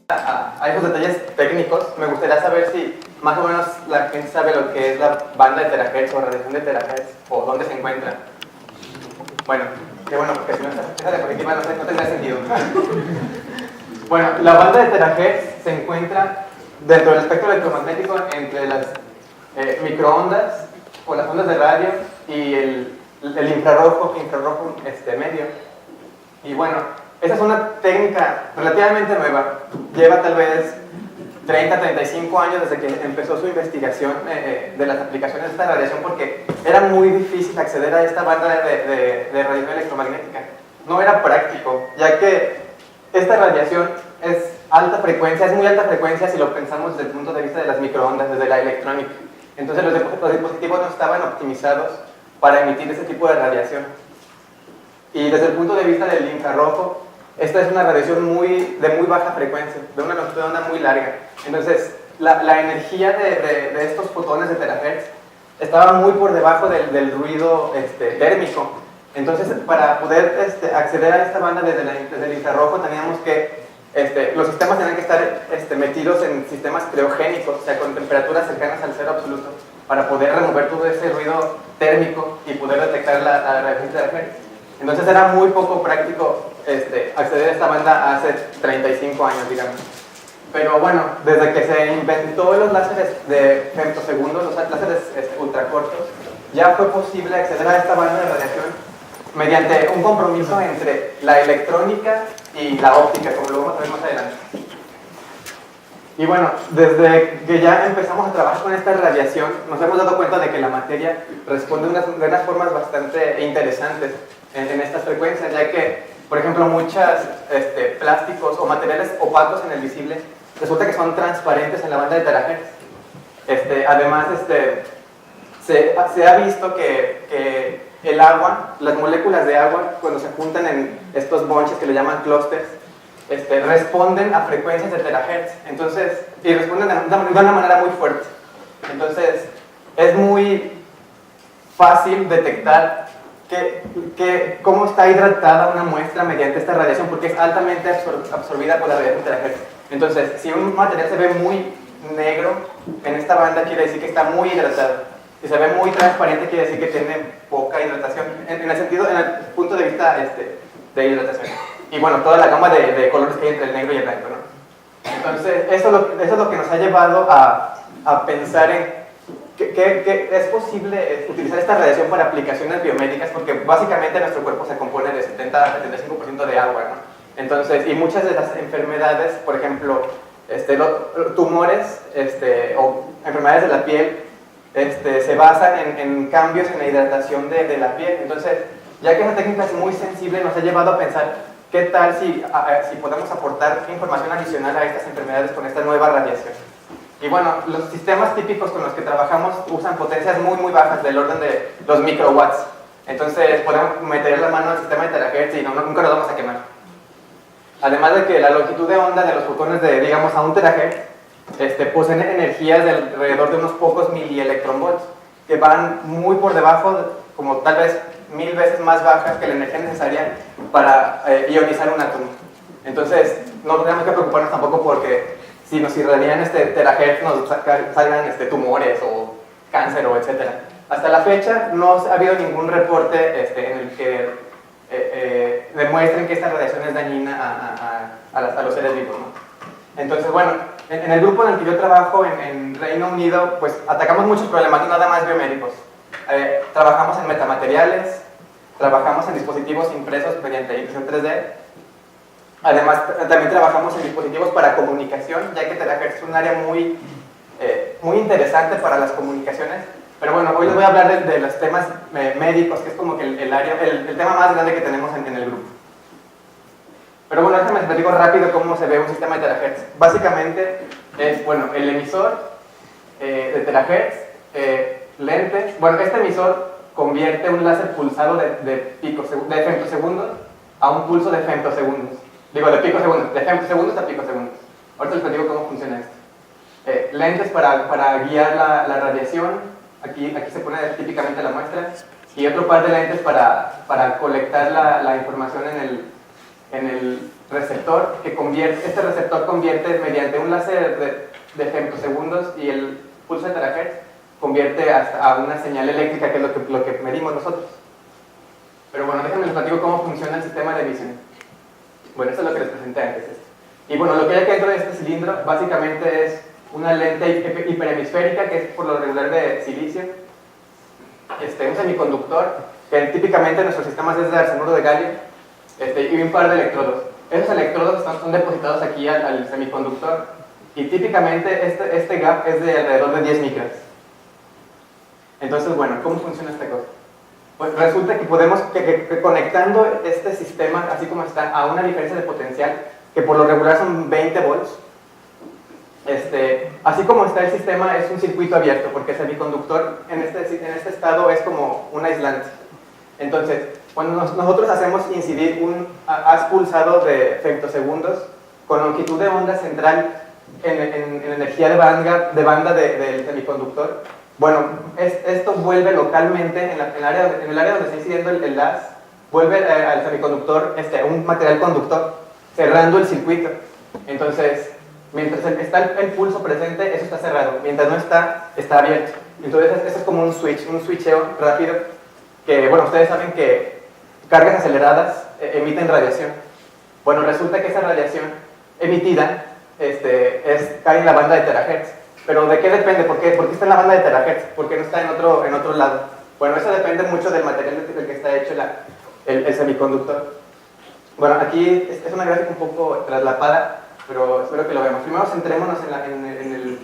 A esos detalles técnicos, me gustaría saber si más o menos la gente sabe lo que es la banda de terahertz o radiación de terahertz o dónde se encuentra. Bueno, qué bueno, porque si no esa diapositiva no tendría sentido. Bueno, la banda de terahertz se encuentra dentro del espectro electromagnético entre las microondas o las ondas de radio y el infrarrojo medio. Y bueno, esa es una técnica relativamente nueva. Lleva tal vez 30, 35 años desde que empezó su investigación de las aplicaciones de esta radiación, porque era muy difícil acceder a esta banda de radiación electromagnética. No era práctico, ya que esta radiación es alta frecuencia, es muy alta frecuencia si lo pensamos desde el punto de vista de las microondas, desde la electrónica. Entonces los dispositivos no estaban optimizados para emitir ese tipo de radiación. Y desde el punto de vista del infrarrojo, esta es una radiación de muy baja frecuencia, de una longitud de onda muy larga. Entonces, la energía de estos fotones de terahertz estaba muy por debajo del ruido térmico. Entonces, para poder acceder a esta banda desde el infrarrojo, teníamos que, los sistemas tenían que estar metidos en sistemas criogénicos, o sea, con temperaturas cercanas al cero absoluto, para poder remover todo ese ruido térmico y poder detectar la radiación de terahertz. Entonces era muy poco práctico acceder a esta banda hace 35 años, digamos. Pero bueno, desde que se inventó los láseres de femtosegundos, los láseres ultracortos, ya fue posible acceder a esta banda de radiación mediante un compromiso entre la electrónica y la óptica, como lo vamos a ver más adelante. Y bueno, desde que ya empezamos a trabajar con esta radiación, nos hemos dado cuenta de que la materia responde de unas formas bastante interesantes en estas frecuencias, ya que, por ejemplo, muchos plásticos o materiales opacos en el visible resulta que son transparentes en la banda de terahertz. Además, se ha visto que el agua, las moléculas de agua, cuando se juntan en estos bonches que le llaman clústeres, responden a frecuencias de terahertz, entonces, y responden de una manera muy fuerte. Entonces, es muy fácil detectar cómo está hidratada una muestra mediante esta radiación, porque es altamente absorbida por la radiación terahertz. Entonces, si un material se ve muy negro en esta banda, quiere decir que está muy hidratado. Si se ve muy transparente, quiere decir que tiene poca hidratación, en el punto de vista de hidratación. Y bueno, toda la gama de colores que hay entre el negro y el blanco, ¿no? Entonces, eso es lo que nos ha llevado a pensar en que es posible utilizar esta radiación para aplicaciones biomédicas, porque básicamente nuestro cuerpo se compone de 70-75% de agua, ¿no? Entonces, y muchas de las enfermedades, por ejemplo, tumores o enfermedades de la piel, se basan en cambios en la hidratación de la piel. Entonces, ya que esa técnica es muy sensible, nos ha llevado a pensar qué tal si podemos aportar información adicional a estas enfermedades con esta nueva radiación. Y bueno, los sistemas típicos con los que trabajamos usan potencias muy muy bajas, del orden de los microwatts. Entonces podemos meter la mano al sistema de terahertz y nunca nos vamos a quemar. Además de que la longitud de onda de los fotones de, digamos, a 1 terahertz poseen energías de alrededor de unos pocos milielectronvolts, que van muy por debajo, como tal vez 1000 veces más bajas que la energía necesaria para ionizar un átomo. Entonces no tenemos que preocuparnos tampoco porque si nos irradian terahertz nos salgan tumores o cáncer o etc. Hasta la fecha no ha habido ningún reporte en el que demuestren que esta radiación es dañina a los seres vivos, ¿no? Entonces, bueno, en el grupo en el que yo trabajo en Reino Unido, pues atacamos muchos problemas, no nada más biomédicos. Trabajamos en metamateriales, trabajamos en dispositivos impresos mediante impresión 3D. Además, también trabajamos en dispositivos para comunicación, ya que terahertz es un área muy interesante para las comunicaciones. Pero bueno, hoy les voy a hablar de los temas médicos, que es como que el tema más grande que tenemos en el grupo. Pero bueno, déjame les platico rápido cómo se ve un sistema de terahertz. Básicamente es, bueno, el emisor de terahertz, lentes. Bueno, este emisor convierte un láser pulsado de femtosegundos a un pulso de femtosegundos. Digo, de picosegundos, de femtosegundos a picosegundos. Ahorita les platico cómo funciona esto. Lentes para guiar la radiación. Aquí se pone típicamente la muestra. Y otro par de lentes para colectar la información en el receptor, que convierte, este receptor convierte mediante un láser de femtosegundos y el pulso de terahertz, convierte a una señal eléctrica, que es lo que medimos nosotros. Pero bueno, déjenme les platico cómo funciona el sistema de emisión. Bueno, eso es lo que les presenté antes. Y bueno, lo que hay aquí dentro de este cilindro básicamente es una lente hiperhemisférica, que es por lo regular de silicio, un semiconductor, que típicamente en nuestros sistemas es de arsenuro de galio, y un par de electrodos. Esos electrodos son depositados aquí al semiconductor, y típicamente este gap es de alrededor de 10 micras. Entonces, bueno, ¿cómo funciona esta cosa? Pues resulta que podemos, que conectando este sistema, así como está, a una diferencia de potencial, que por lo regular son 20 volts, así como está el sistema, es un circuito abierto, porque el semiconductor en este estado es como un aislante. Entonces, cuando nosotros hacemos incidir un haz pulsado de femtosegundos con longitud de onda central en energía de banda del semiconductor, bueno, esto vuelve localmente en el área donde está incidiendo el haz, vuelve al semiconductor un material conductor, cerrando el circuito. Entonces, mientras está el pulso presente, eso está cerrado. Mientras no está, está abierto. Entonces, eso es como un switcheo rápido, que, bueno, ustedes saben que cargas aceleradas emiten radiación. Bueno, resulta que esa radiación emitida cae en la banda de terahertz. ¿Pero de qué depende? ¿Por qué está en la banda de terahertz? ¿Por qué no está en otro lado? Bueno, eso depende mucho del material del que está hecho el semiconductor. Bueno, aquí es una gráfica un poco traslapada, pero espero que lo veamos. Primero centrémonos en el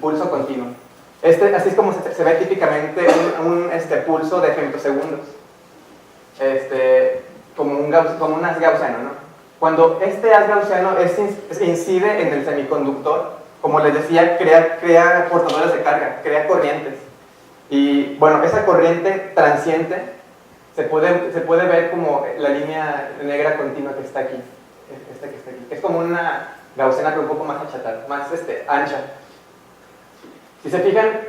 pulso continuo. Así es como se ve típicamente un pulso de femtosegundos, como un haz gaussiano, ¿no? Cuando este haz gaussiano incide en el semiconductor, como les decía, crea portadores de carga, crea corrientes. Y bueno, esa corriente transiente se puede ver como la línea negra continua que está aquí. Esta que está aquí. Es como una gaussiana, pero un poco más achatada, más ancha. Si se fijan,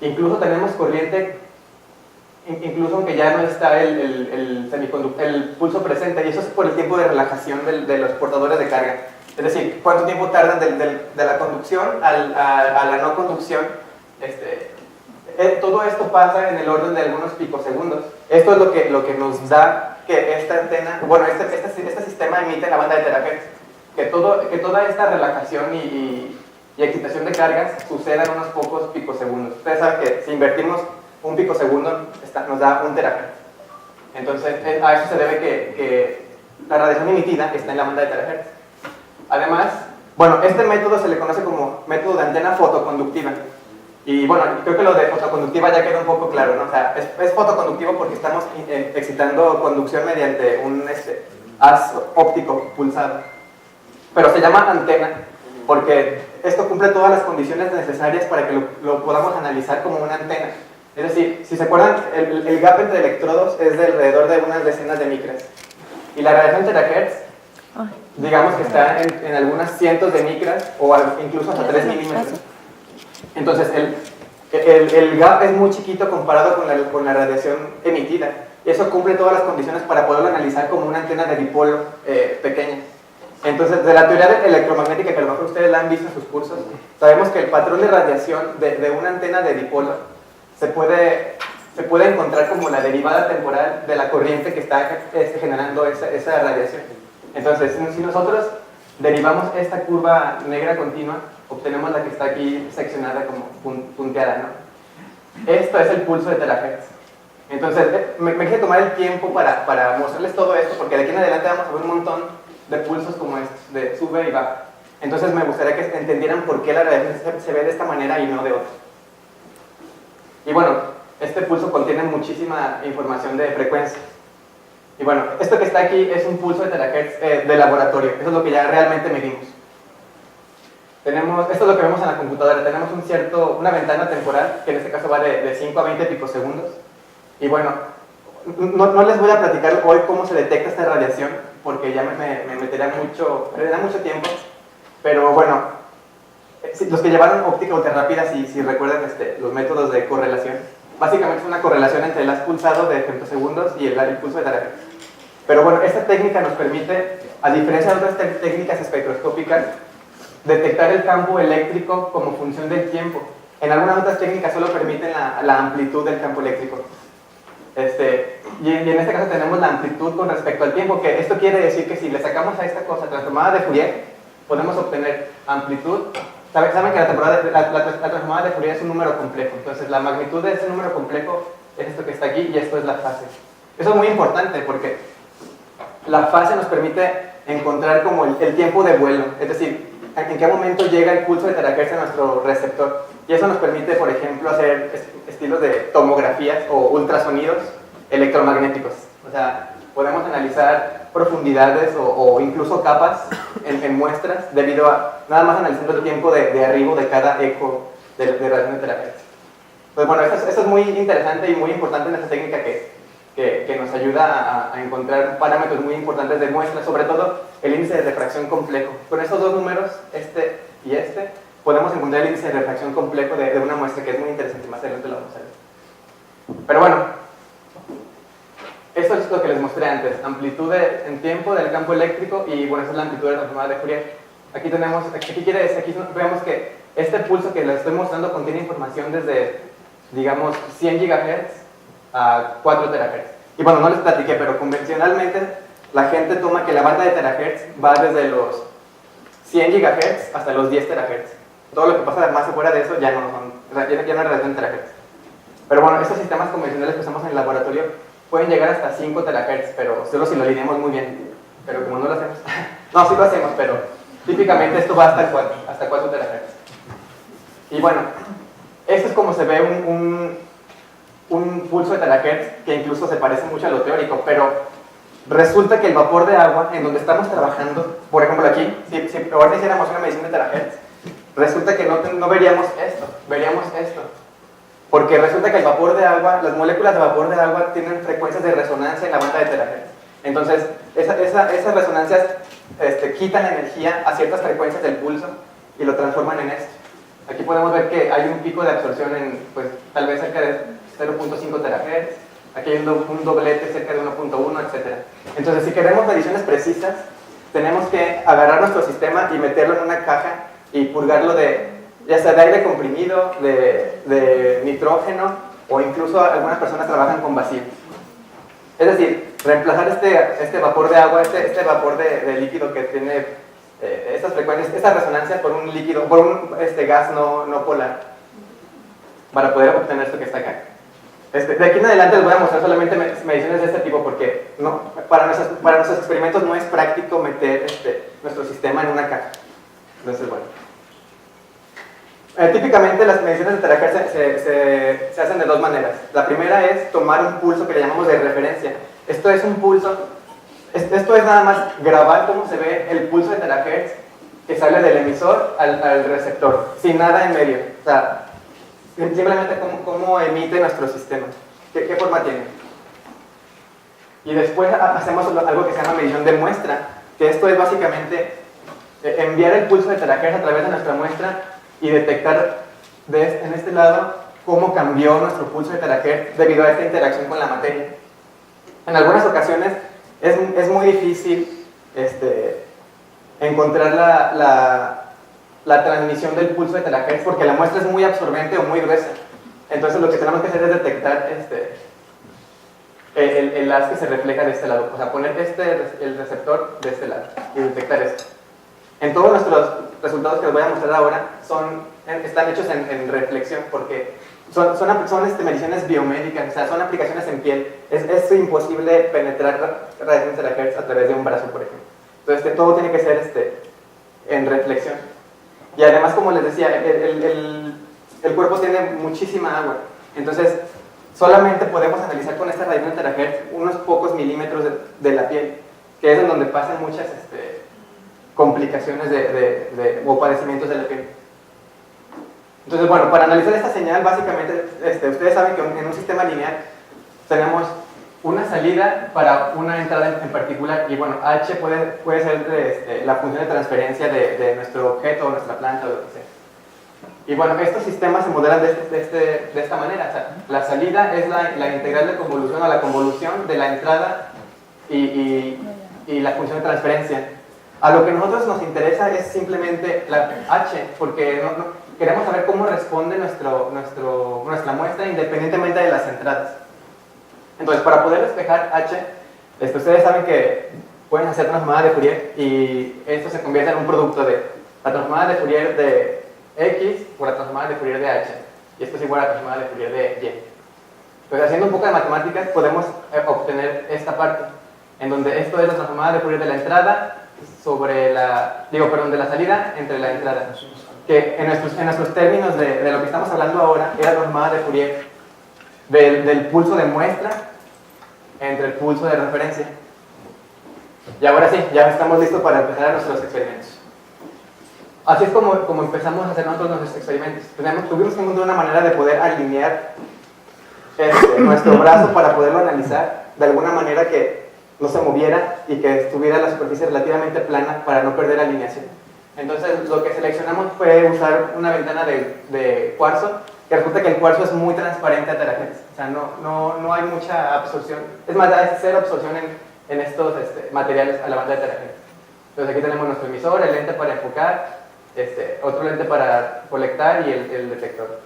incluso tenemos corriente, incluso aunque ya no está el pulso presente, y eso es por el tiempo de relajación de los portadores de carga. Es decir, cuánto tiempo tardan de la conducción a la no conducción. Todo esto pasa en el orden de algunos picosegundos. Esto es lo que nos da que esta antena, bueno, este sistema emite la banda de terahertz. Que toda esta relajación y excitación de cargas suceda en unos pocos picosegundos. Ustedes saben que si invertimos un picosegundo nos da 1 terahertz. Entonces, a eso se debe que la radiación emitida está en la banda de terahertz. Además, bueno, este método se le conoce como método de antena fotoconductiva. Y bueno, creo que lo de fotoconductiva ya queda un poco claro, ¿no? O sea, es fotoconductivo porque estamos excitando conducción mediante un haz óptico pulsado. Pero se llama antena porque esto cumple todas las condiciones necesarias para que lo podamos analizar como una antena. Es decir, si se acuerdan, el gap entre electrodos es de alrededor de unas decenas de micras. Y la radiación terahertz, digamos que está en algunas cientos de micras o incluso hasta 3 milímetros. Entonces, el gap es muy chiquito comparado con la radiación emitida. Y eso cumple todas las condiciones para poderlo analizar como una antena de dipolo pequeña. Entonces, de la teoría electromagnética, que a lo mejor ustedes la han visto en sus cursos, sabemos que el patrón de radiación de una antena de dipolo se puede encontrar como la derivada temporal de la corriente que está generando esa radiación. Entonces, si nosotros derivamos esta curva negra continua, obtenemos la que está aquí seccionada como punteada, ¿no? Esto es el pulso de terahertz. Entonces, me quise tomar el tiempo para mostrarles todo esto, porque de aquí en adelante vamos a ver un montón de pulsos como estos, de sube y baja. Entonces, me gustaría que entendieran por qué la radiación se ve de esta manera y no de otra. Y bueno, este pulso contiene muchísima información de frecuencia. Y bueno, esto que está aquí es un pulso de terahertz de laboratorio. Eso es lo que ya realmente medimos. Esto es lo que vemos en la computadora. Tenemos una ventana temporal, que en este caso va de 5 a 20 picosegundos. Y bueno, no les voy a platicar hoy cómo se detecta esta radiación, porque ya me perdería mucho tiempo. Pero bueno, los que llevaron óptica ultrarrápida, si recuerdan los métodos de correlación, básicamente es una correlación entre el haz pulsado de femtosegundos y el pulso de terahertz. Pero bueno, esta técnica nos permite a diferencia de otras técnicas espectroscópicas, detectar el campo eléctrico como función del tiempo. En algunas otras técnicas solo permiten la amplitud del campo eléctrico. Y en este caso tenemos la amplitud con respecto al tiempo, que esto quiere decir que si le sacamos a esta cosa transformada de Fourier, podemos obtener amplitud. Saben que la transformada de Fourier es un número complejo, entonces la magnitud de ese número complejo es esto que está aquí y esto es la fase. Eso es muy importante porque la fase nos permite encontrar como el tiempo de vuelo, es decir, en qué momento llega el pulso de terahertz a nuestro receptor. Y eso nos permite, por ejemplo, hacer estilos de tomografías o ultrasonidos electromagnéticos. O sea, podemos analizar profundidades o incluso capas en muestras debido a nada más analizando el tiempo de arribo de cada eco de radiación de terahertz. Pues bueno, eso es muy interesante y muy importante en esta técnica que nos ayuda a encontrar parámetros muy importantes de muestras, sobre todo el índice de refracción complejo. Con estos dos números, este y este, podemos encontrar el índice de refracción complejo de una muestra que es muy interesante, más adelante lo vamos a ver. Pero bueno, esto es lo que les mostré antes, amplitud en tiempo del campo eléctrico y bueno, esa es la amplitud de la transformada de Fourier. Aquí tenemos, aquí vemos que este pulso que les estoy mostrando contiene información desde, digamos, 100 GHz a 4 terahertz. Y bueno, no les platiqué, pero convencionalmente la gente toma que la banda de terahertz va desde los 100 GHz hasta los 10 terahertz. Todo lo que pasa más afuera de eso ya no es radiación de terahertz. Pero bueno, estos sistemas convencionales que usamos en el laboratorio pueden llegar hasta 5 terahertz, pero solo si lo alineamos muy bien. Pero como no lo hacemos, no, sí lo hacemos, pero típicamente esto va hasta 4 terahertz. Y bueno, esto es como se ve un pulso de terahertz que incluso se parece mucho a lo teórico, pero resulta que el vapor de agua en donde estamos trabajando, por ejemplo aquí, si ahora hiciéramos una medición de terahertz, resulta que no veríamos esto, veríamos esto. Porque resulta que el vapor de agua, las moléculas de vapor de agua tienen frecuencias de resonancia en la banda de terahertz. Entonces, esas resonancias quitan energía a ciertas frecuencias del pulso y lo transforman en esto. Aquí podemos ver que hay un pico de absorción en, pues, tal vez cerca de 0.5 terahertz. Aquí hay un doblete cerca de 1.1, etc. Entonces, si queremos mediciones precisas, tenemos que agarrar nuestro sistema y meterlo en una caja y purgarlo ya sea de aire comprimido, de nitrógeno, o incluso algunas personas trabajan con vacío. Es decir, reemplazar este vapor de agua, este vapor de líquido que tiene estas frecuencias, esta resonancia por un líquido, por un gas no polar, para poder obtener esto que está acá. De aquí en adelante les voy a mostrar solamente mediciones de este tipo porque para nuestros experimentos no es práctico meter nuestro sistema en una caja. Entonces, bueno. Típicamente las mediciones de terahertz se hacen de dos maneras. La primera es tomar un pulso que le llamamos de referencia. Esto es un pulso, esto es nada más grabar cómo se ve el pulso de terahertz que sale del emisor al receptor, sin nada en medio. O sea, simplemente cómo emite nuestro sistema, qué forma tiene. Y después hacemos algo que se llama medición de muestra, que esto es básicamente enviar el pulso de terahertz a través de nuestra muestra y detectar en este lado cómo cambió nuestro pulso de terahertz debido a esta interacción con la materia. En algunas ocasiones es muy difícil encontrar la transmisión del pulso de terahertz porque la muestra es muy absorbente o muy gruesa. Entonces lo que tenemos que hacer es detectar el haz que se refleja de este lado, o sea, poner el receptor de este lado y detectar esto. En todos nuestros resultados que les voy a mostrar ahora están hechos en reflexión porque son mediciones biomédicas, o sea, son aplicaciones en piel. Es imposible penetrar radiación de terahertz a través de un brazo, por ejemplo. Entonces todo tiene que ser en reflexión. Y además, como les decía, el cuerpo tiene muchísima agua. Entonces, solamente podemos analizar con esta radiación de terahertz unos pocos milímetros de la piel, que es en donde pasan muchas complicaciones o padecimientos de la piel. Entonces, bueno, para analizar esta señal, básicamente, ustedes saben que en un sistema lineal tenemos una salida para una entrada en particular, y bueno, H puede ser la función de transferencia de nuestro objeto o nuestra planta o lo que sea. Y bueno, estos sistemas se modelan de esta manera. O sea, la salida es la integral de convolución o la convolución de la entrada y y la función de transferencia. A lo que a nosotros nos interesa es simplemente la H, porque queremos saber cómo responde nuestra muestra independientemente de las entradas. Entonces, para poder despejar H, ustedes saben que pueden hacer transformada de Fourier y esto se convierte en un producto de la transformada de Fourier de X por la transformada de Fourier de H. Y esto es igual a la transformada de Fourier de Y. Pues haciendo un poco de matemáticas podemos obtener esta parte, en donde esto es la transformada de Fourier de la entrada sobre de la salida entre la entrada. Que en nuestros términos de lo que estamos hablando ahora era la transformada de Fourier del pulso de muestra entre el pulso de referencia. Y ahora sí, ya estamos listos para empezar a nuestros experimentos. Así es como empezamos a hacer nosotros nuestros experimentos. Tuvimos que encontrar una manera de poder alinear nuestro brazo para poderlo analizar de alguna manera que no se moviera y que estuviera la superficie relativamente plana para no perder alineación. Entonces lo que seleccionamos fue usar una ventana de cuarzo, que resulta que el cuarzo es muy transparente a terahertz. O sea, no hay mucha absorción. Es más, hay cero absorción en estos materiales a la banda de terahertz. Entonces aquí tenemos nuestro emisor, el lente para enfocar, otro lente para colectar y el detector.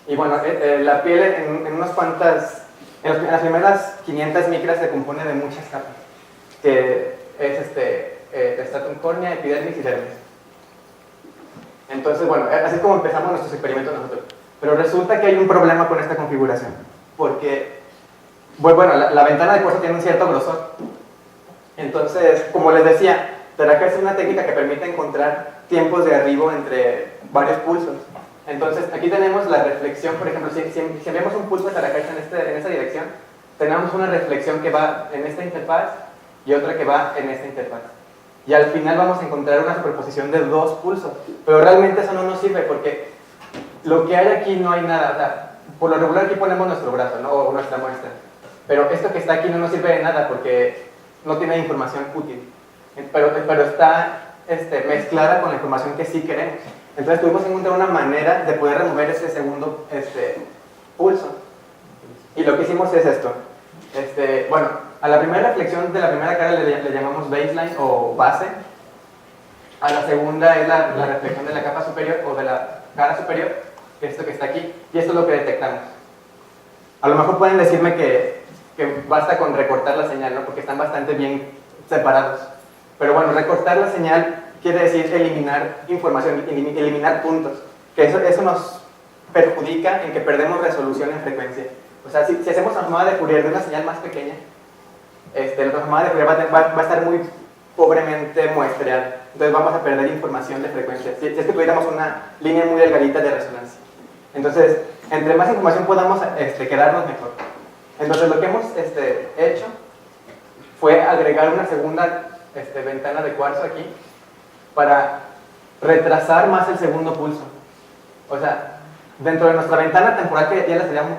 Y bueno, la piel en las primeras 500 micras se compone de muchas capas, que es stratum córnea, epidermis y dermis. Entonces, bueno, así es como empezamos nuestros experimentos nosotros. Pero resulta que hay un problema con esta configuración, porque, bueno, la ventana de cuarzo tiene un cierto grosor. Entonces, como les decía, terahertz es una técnica que permite encontrar tiempos de arribo entre varios pulsos. Entonces, aquí tenemos la reflexión, por ejemplo, si enviamos un pulso de terahertz en esta dirección, tenemos una reflexión que va en esta interfaz y otra que va en esta interfaz. Y al final vamos a encontrar una superposición de dos pulsos. Pero realmente eso no nos sirve porque lo que hay aquí no hay nada. O sea, por lo regular aquí ponemos nuestro brazo, ¿no? O nuestra muestra. Pero esto que está aquí no nos sirve de nada porque no tiene información útil. Pero está mezclada con la información que sí queremos. Entonces tuvimos que encontrar una manera de poder remover ese segundo pulso. Y lo que hicimos es esto. Bueno, a la primera reflexión de la primera cara le llamamos baseline o base. A la segunda es la reflexión de la capa superior o de la cara superior, que es esto que está aquí. Y esto es lo que detectamos. A lo mejor pueden decirme que basta con recortar la señal, ¿no? Porque están bastante bien separados. Pero bueno, recortar la señal quiere decir eliminar información, eliminar puntos. Que eso nos perjudica en que perdemos resolución en frecuencia. O sea, si hacemos transformada de Fourier de una señal más pequeña, la transformada de Fourier va a estar muy pobremente muestreada. Entonces vamos a perder información de frecuencia. Si es que tuviéramos una línea muy delgadita de resonancia. Entonces, entre más información podamos quedarnos mejor. Entonces lo que hemos hecho fue agregar una segunda ventana de cuarzo aquí para retrasar más el segundo pulso. O sea, dentro de nuestra ventana temporal que ya les habíamos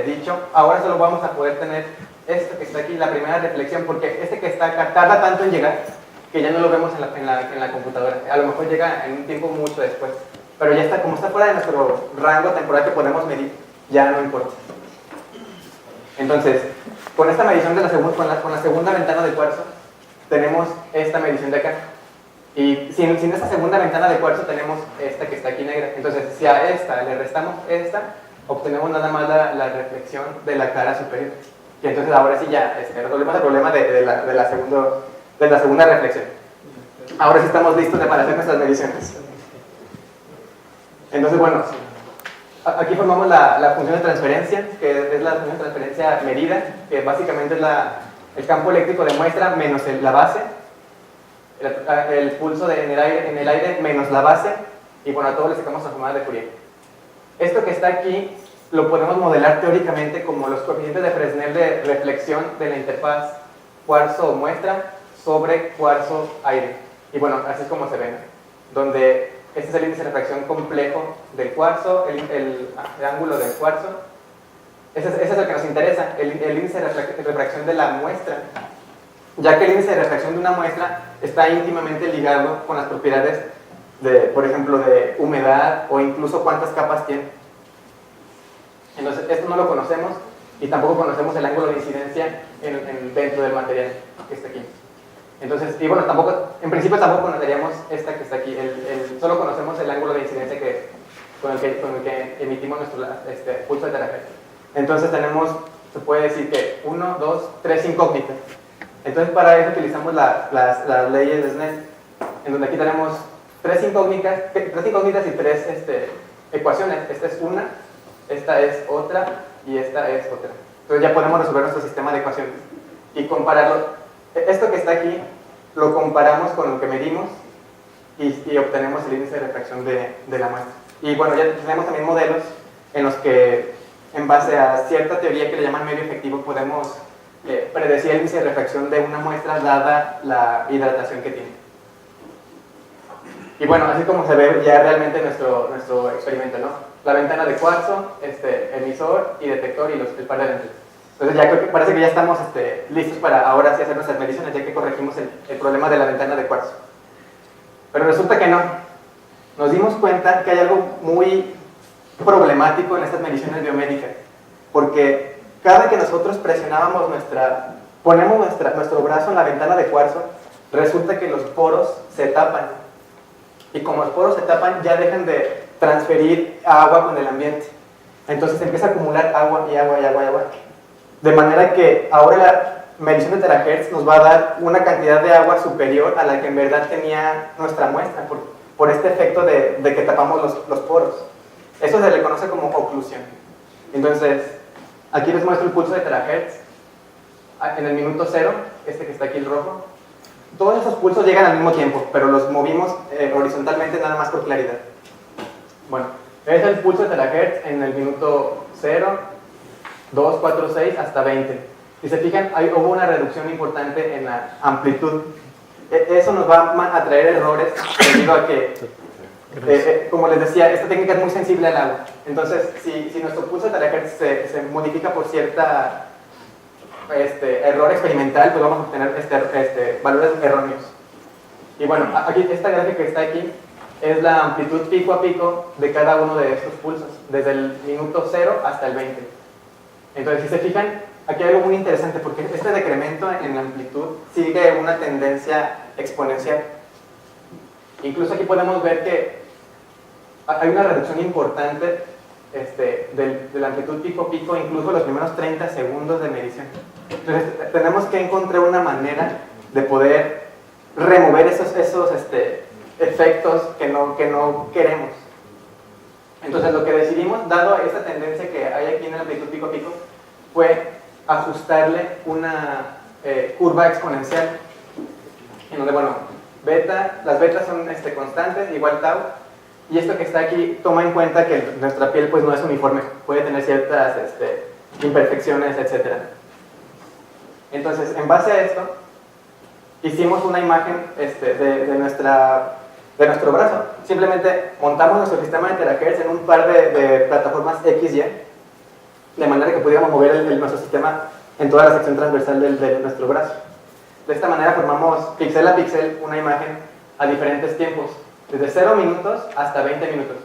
dicho, ahora solo vamos a poder tener esto que está aquí, la primera reflexión, porque que está acá tarda tanto en llegar que ya no lo vemos en la computadora. A lo mejor llega en un tiempo mucho después, pero ya está, como está fuera de nuestro rango temporal que podemos medir, ya no importa. Entonces, con esta medición de con la segunda ventana de cuarzo, tenemos esta medición de acá. Y sin esta segunda ventana de cuarzo tenemos esta que está aquí negra. Entonces, si a esta le restamos esta, obtenemos nada más la reflexión de la cara superior. Y entonces ahora sí ya resolvemos el problema de la segunda reflexión. Ahora sí estamos listos para hacer nuestras mediciones. Entonces, bueno, aquí formamos la función de transferencia, que es la función de transferencia medida, que básicamente es el campo eléctrico de muestra menos la base, el pulso en el aire menos la base, y bueno, a todo le sacamos la formada de Fourier. Esto que está aquí lo podemos modelar teóricamente como los coeficientes de Fresnel de reflexión de la interfaz cuarzo muestra sobre cuarzo aire. Y bueno, así es como se ven, donde este es el índice de refracción complejo del cuarzo, el ángulo del cuarzo. Ese es el que nos interesa, el índice de refracción de la muestra, ya que el índice de refracción de una muestra está íntimamente ligado con las propiedades, por ejemplo, de humedad o incluso cuántas capas tiene. Entonces, esto no lo conocemos y tampoco conocemos el ángulo de incidencia dentro del material que está aquí. Entonces, y bueno, tampoco, en principio tampoco conoceríamos esta que está aquí, solo conocemos el ángulo de incidencia con el que emitimos nuestro pulso de terahertz. Entonces tenemos, se puede decir que 1, 2, 3 incógnitas. Entonces para eso utilizamos las leyes de Snell, en donde aquí tenemos tres incógnitas y tres ecuaciones. Esta es una, esta es otra y esta es otra. Entonces ya podemos resolver nuestro sistema de ecuaciones y compararlo. Esto que está aquí lo comparamos con lo que medimos y obtenemos el índice de refracción de la muestra. Y bueno, ya tenemos también modelos en los que, en base a cierta teoría que le llaman medio efectivo, podemos predecir el índice de refracción de una muestra dada la hidratación que tiene. Y bueno, así como se ve ya realmente nuestro experimento, ¿no? La ventana de cuarzo, emisor y detector y el par de lentes. Entonces ya creo que parece que ya estamos listos para ahora sí hacer nuestras mediciones, ya que corregimos el problema de la ventana de cuarzo. Pero resulta que no. Nos dimos cuenta que hay algo muy problemático en estas mediciones biomédicas, porque cada que nosotros ponemos nuestro brazo en la ventana de cuarzo, resulta que los poros se tapan. Y como los poros se tapan, ya dejan de transferir agua con el ambiente. Entonces se empieza a acumular agua y agua y agua y agua. De manera que ahora la medición de terahertz nos va a dar una cantidad de agua superior a la que en verdad tenía nuestra muestra, por este efecto de que tapamos los poros. Eso se le conoce como oclusión. Entonces, aquí les muestro el pulso de terahertz en el minuto 0, que está aquí el rojo. Todos esos pulsos llegan al mismo tiempo, pero los movimos horizontalmente nada más por claridad. Bueno, es el pulso de terahertz en el minuto 0, 2, 4, 6 hasta 20. Si se fijan, hubo una reducción importante en la amplitud. Eso nos va a traer errores debido a que, como les decía, esta técnica es muy sensible al agua. Entonces, si nuestro pulso de terahertz se modifica por cierta error experimental, pues vamos a obtener valores erróneos. Y bueno, aquí esta gráfica que está aquí es la amplitud pico a pico de cada uno de estos pulsos, desde el minuto 0 hasta el 20. Entonces, si se fijan, aquí hay algo muy interesante, porque este decremento en la amplitud sigue una tendencia exponencial. Incluso aquí podemos ver que hay una reducción importante de la amplitud pico a pico, incluso los primeros 30 segundos de medición. Entonces, tenemos que encontrar una manera de poder remover esos efectos que no queremos. Entonces, lo que decidimos, dado esta tendencia que hay aquí en la amplitud pico a pico, fue ajustarle una curva exponencial, en donde, bueno, las betas son constantes, igual tau, y esto que está aquí toma en cuenta que nuestra piel pues no es uniforme, puede tener ciertas imperfecciones, etc. Entonces, en base a esto, hicimos una imagen de nuestro brazo. Simplemente montamos nuestro sistema de terahertz en un par de plataformas XY, de manera que pudiéramos mover nuestro sistema en toda la sección transversal de nuestro brazo. De esta manera formamos píxel a píxel una imagen a diferentes tiempos, desde 0 minutos hasta 20 minutos.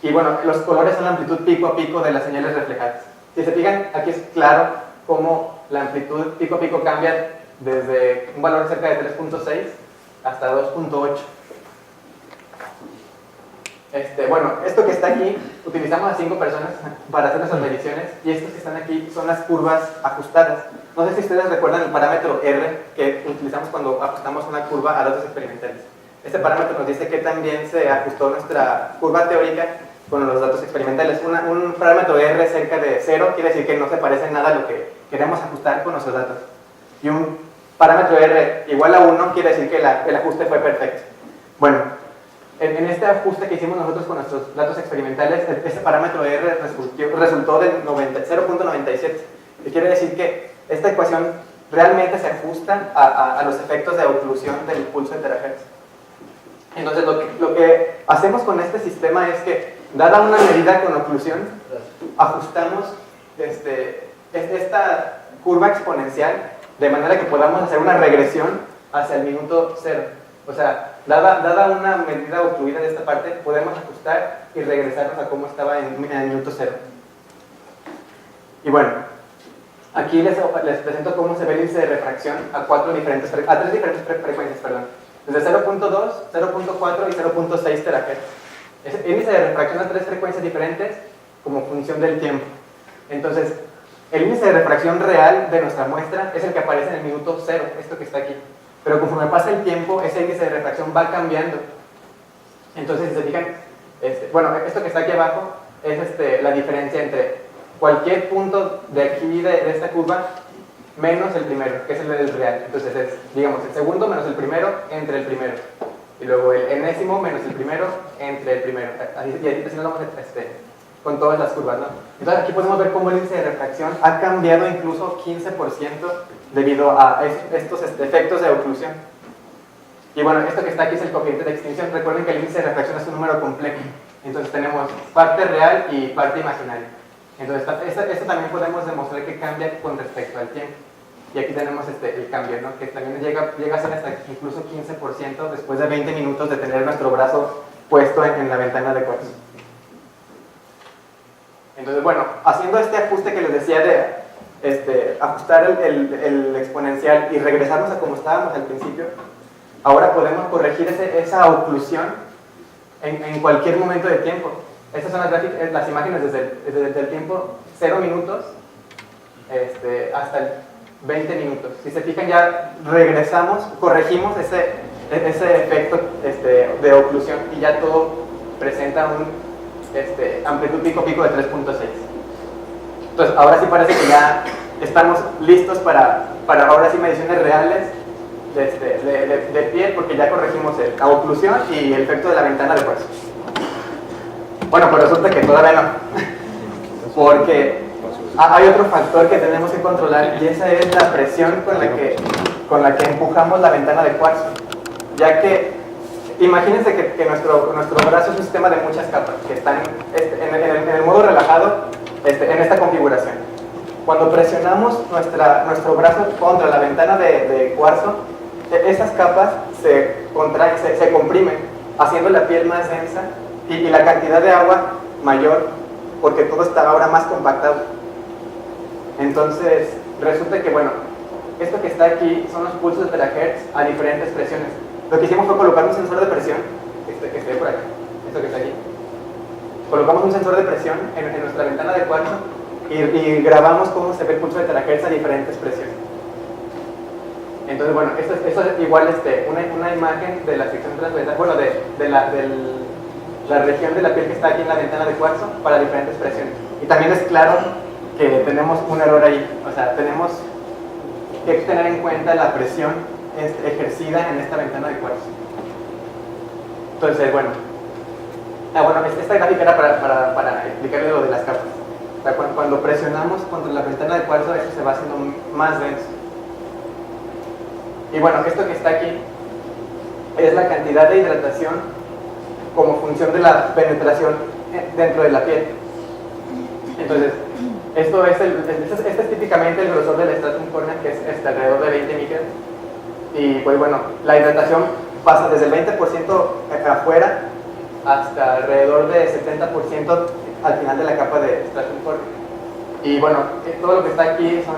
Y bueno, los colores son la amplitud pico a pico de las señales reflejadas. Si se fijan, aquí es claro cómo la amplitud pico a pico cambia desde un valor cerca de 3.6 hasta 2.8. Bueno, esto que está aquí, utilizamos a 5 personas para hacer nuestras mediciones, y estos que están aquí son las curvas ajustadas. No sé si ustedes recuerdan el parámetro R que utilizamos cuando ajustamos una curva a datos experimentales. Este parámetro nos dice que también se ajustó nuestra curva teórica con los datos experimentales. Un parámetro R cerca de 0 quiere decir que no se parece en nada a lo que queremos ajustar con nuestros datos. Y un parámetro R igual a 1 quiere decir que el ajuste fue perfecto. Bueno, en este ajuste que hicimos nosotros con nuestros datos experimentales, este parámetro R resultó de 0.97, que quiere decir que esta ecuación realmente se ajusta a los efectos de oclusión del pulso de terahertz. Entonces, lo que hacemos con este sistema es que, dada una medida con oclusión, ajustamos esta curva exponencial de manera que podamos hacer una regresión hacia el minuto 0. O sea, dada una medida ocluida de esta parte, podemos ajustar y regresarnos a cómo estaba en el minuto 0. Y bueno, Aquí les presento cómo se ve el índice de refracción a tres diferentes frecuencias, perdón. Desde 0.2, 0.4 y 0.6 terahertz. El índice de refracción a tres frecuencias diferentes como función del tiempo. Entonces, el índice de refracción real de nuestra muestra es el que aparece en el minuto 0, esto que está aquí. Pero conforme pasa el tiempo, ese índice de refracción va cambiando. Entonces, si se fijan, bueno, esto que está aquí abajo es la diferencia entre cualquier punto de aquí, de esta curva, menos el primero, que es el del real. Entonces es, digamos, el segundo menos el primero entre el primero. Y luego el enésimo menos el primero entre el primero. Y así nos vamos con todas las curvas, ¿no? Entonces aquí podemos ver cómo el índice de refracción ha cambiado incluso 15% debido a estos efectos de oclusión. Y bueno, esto que está aquí es el coeficiente de extinción. Recuerden que el índice de refracción es un número complejo. Entonces tenemos parte real y parte imaginaria. Entonces esto también podemos demostrar que cambia con respecto al tiempo. Y aquí tenemos el cambio, ¿no? Que también llega a ser hasta incluso 15% después de 20 minutos de tener nuestro brazo puesto en la ventana de cuarzo. Entonces, bueno, haciendo este ajuste que les decía de ajustar el exponencial y regresarnos a como estábamos al principio, ahora podemos corregir esa oclusión en cualquier momento de tiempo. Estas son las imágenes desde el tiempo 0 minutos hasta el 20 minutos. Si se fijan, ya regresamos, corregimos ese efecto de oclusión y ya todo presenta un amplitud pico de 3.6. Entonces, ahora sí parece que ya estamos listos para ahora sí mediciones reales de piel, porque ya corregimos la oclusión y el efecto de la ventana de cuarzo. Bueno, pues resulta que todavía no, porque hay otro factor que tenemos que controlar, y esa es la presión con la que empujamos la ventana de cuarzo, ya que imagínense que nuestro brazo es un sistema de muchas capas que están en el modo relajado en esta configuración. Cuando presionamos nuestro brazo contra la ventana de cuarzo, esas capas se contraen, se comprimen, haciendo la piel más densa y la cantidad de agua mayor, porque todo está ahora más compactado. Entonces, resulta que, bueno, esto que está aquí son los pulsos de terahertz a diferentes presiones. Lo que hicimos fue colocar un sensor de presión, que esté por aquí, esto que está aquí. Colocamos un sensor de presión en nuestra ventana de cuarzo y grabamos cómo se ve el pulso de terahertz a diferentes presiones. Entonces, bueno, esto es igual una imagen de la sección transversal, bueno, de la región de la piel que está aquí en la ventana de cuarzo para diferentes presiones. Y también es claro que tenemos un error ahí, o sea, tenemos que tener en cuenta la presión ejercida en esta ventana de cuarzo. Entonces, bueno, esta gráfica era para explicarle lo de las capas. O sea, cuando presionamos contra la ventana de cuarzo, eso se va haciendo más denso. Y bueno, esto que está aquí es la cantidad de hidratación como función de la penetración dentro de la piel. Entonces, este es típicamente el grosor del stratum corneal, que es alrededor de 20 micras. Y pues bueno, la hidratación pasa desde el 20% afuera hasta alrededor de 70% al final de la capa de stratum corneal. Y bueno, todo lo que está aquí son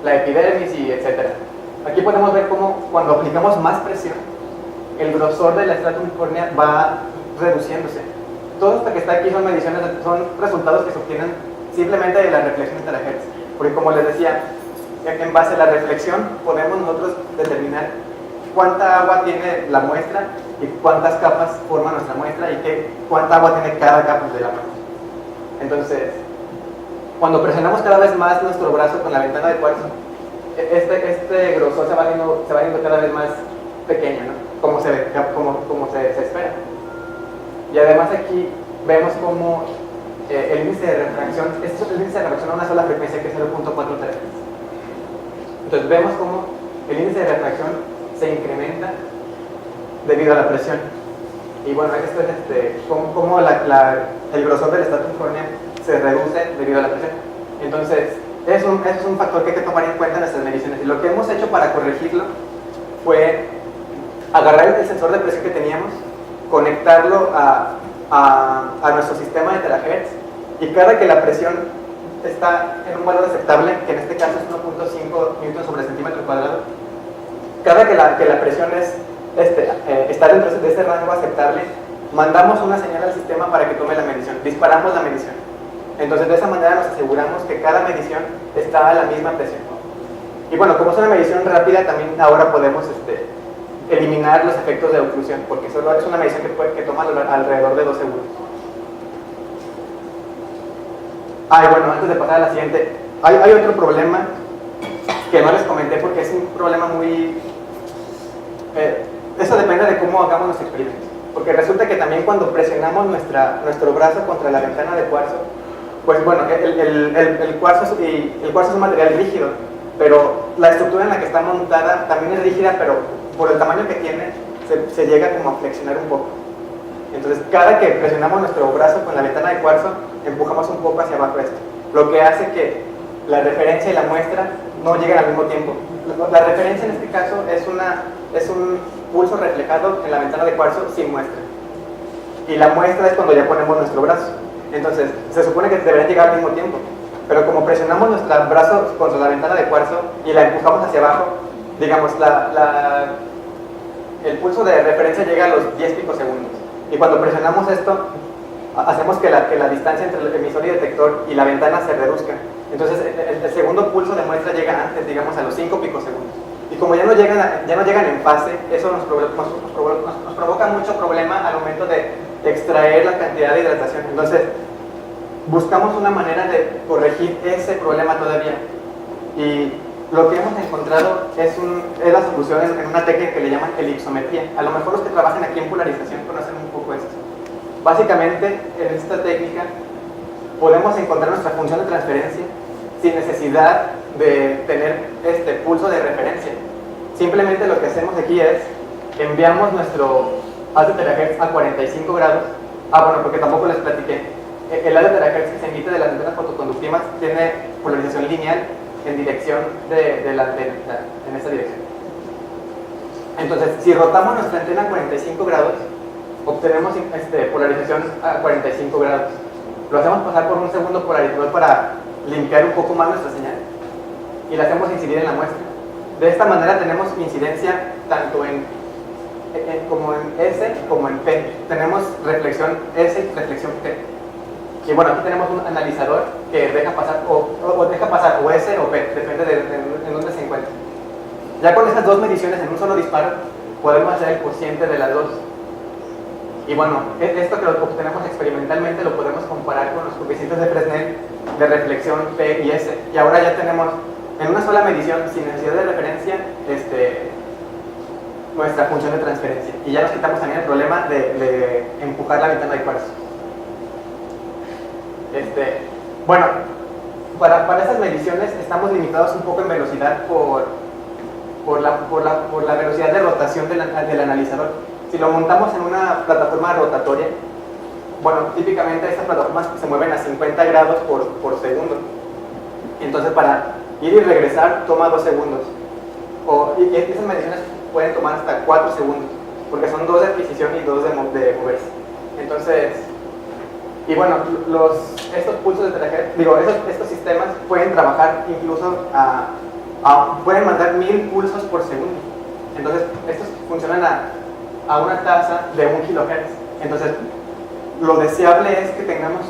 la epidermis y etcétera. Aquí podemos ver cómo cuando aplicamos más presión, el grosor del stratum corneal va reduciéndose. Todo esto que está aquí son mediciones, son resultados que se obtienen simplemente de la reflexión de terahertz. Porque como les decía, en base a la reflexión podemos nosotros determinar cuánta agua tiene la muestra y cuántas capas forma nuestra muestra y cuánta agua tiene cada capa de la muestra. Entonces, cuando presionamos cada vez más nuestro brazo con la ventana de cuarzo, este grosor se va viendo cada vez más pequeño, ¿no? Como se espera. Y además aquí vemos como el índice de refracción, este es el índice de refracción a una sola frecuencia, que es 0.4 terahertz. Entonces vemos como el índice de refracción se incrementa debido a la presión. Y bueno, esto es como el grosor del stratum corneal se reduce debido a la presión. Entonces, es un factor que hay que tomar en cuenta en nuestras mediciones. Y lo que hemos hecho para corregirlo fue agarrar el sensor de presión que teníamos, conectarlo a nuestro sistema de terahertz, y cada que la presión está en un valor aceptable, que en este caso es 1.5 newton sobre centímetro cuadrado, cada que la presión está dentro de este rango aceptable, mandamos una señal al sistema para que tome la medición, disparamos la medición. Entonces de esa manera nos aseguramos que cada medición está a la misma presión. Y bueno, como es una medición rápida, también ahora podemos eliminar los efectos de oclusión, porque solo es una medición que toma alrededor de 2 segundos. Bueno, antes de pasar a la siguiente, hay otro problema que no les comenté porque es un problema muy... eso depende de cómo hagamos los experimentos. Porque resulta que también cuando presionamos nuestro brazo contra la ventana de cuarzo, pues bueno, el cuarzo es un material rígido, pero la estructura en la que está montada también es rígida, pero por el tamaño que tiene, se llega como a flexionar un poco. Entonces, cada que presionamos nuestro brazo con la ventana de cuarzo, empujamos un poco hacia abajo esto, lo que hace que la referencia y la muestra no lleguen al mismo tiempo. La referencia en este caso es un pulso reflejado en la ventana de cuarzo sin muestra. Y la muestra es cuando ya ponemos nuestro brazo. Entonces, se supone que deberían llegar al mismo tiempo. Pero como presionamos nuestro brazo contra la ventana de cuarzo y la empujamos hacia abajo, digamos, el pulso de referencia llega a los 10 picosegundos. Y cuando presionamos esto, hacemos que la distancia entre el emisor y detector y la ventana se reduzca. Entonces, el segundo pulso de muestra llega antes, digamos, a los 5 picosegundos. Y como ya no llegan en fase, eso nos provoca mucho problema al momento de extraer la cantidad de hidratación. Entonces, buscamos una manera de corregir ese problema todavía. Y lo que hemos encontrado es la solución en una técnica que le llaman elipsometría. A lo mejor los que trabajan aquí en polarización conocen un poco esto. Básicamente, en esta técnica podemos encontrar nuestra función de transferencia sin necesidad de tener este pulso de referencia. Simplemente lo que hacemos aquí es enviamos nuestro haz de terahertz a 45 grados. Bueno, porque tampoco les platiqué. El haz de terahertz que se emite de las antenas fotoconductivas tiene polarización lineal en dirección de la antena, en esta dirección. Entonces, si rotamos nuestra antena a 45 grados, obtenemos polarización a 45 grados. Lo hacemos pasar por un segundo polarizador para limpiar un poco más nuestra señal y la hacemos incidir en la muestra. De esta manera tenemos incidencia tanto como en S como en P. Tenemos reflexión S y reflexión P. Y bueno, aquí tenemos un analizador que deja pasar o S o P, depende de en dónde se encuentra. Ya con estas dos mediciones en un solo disparo, podemos hacer el cociente de las dos. Y bueno, esto que lo obtenemos experimentalmente lo podemos comparar con los coeficientes de Fresnel de reflexión P y S. Y ahora ya tenemos en una sola medición, sin necesidad de referencia, nuestra función de transferencia. Y ya nos quitamos también el problema de empujar la ventana de cuarzo. Bueno, para estas mediciones estamos limitados un poco en velocidad por la velocidad de rotación del analizador. Si lo montamos en una plataforma rotatoria, bueno, típicamente estas plataformas se mueven a 50 grados por segundo. Entonces, para ir y regresar toma 2 segundos. Y esas mediciones pueden tomar hasta 4 segundos, porque son 2 de adquisición y 2 de moverse. Entonces, y bueno, estos pulsos de terahertz, estos sistemas pueden trabajar incluso pueden mandar 1000 pulsos por segundo. Entonces, estos funcionan a una tasa de 1 kHz. Entonces, lo deseable es que tengamos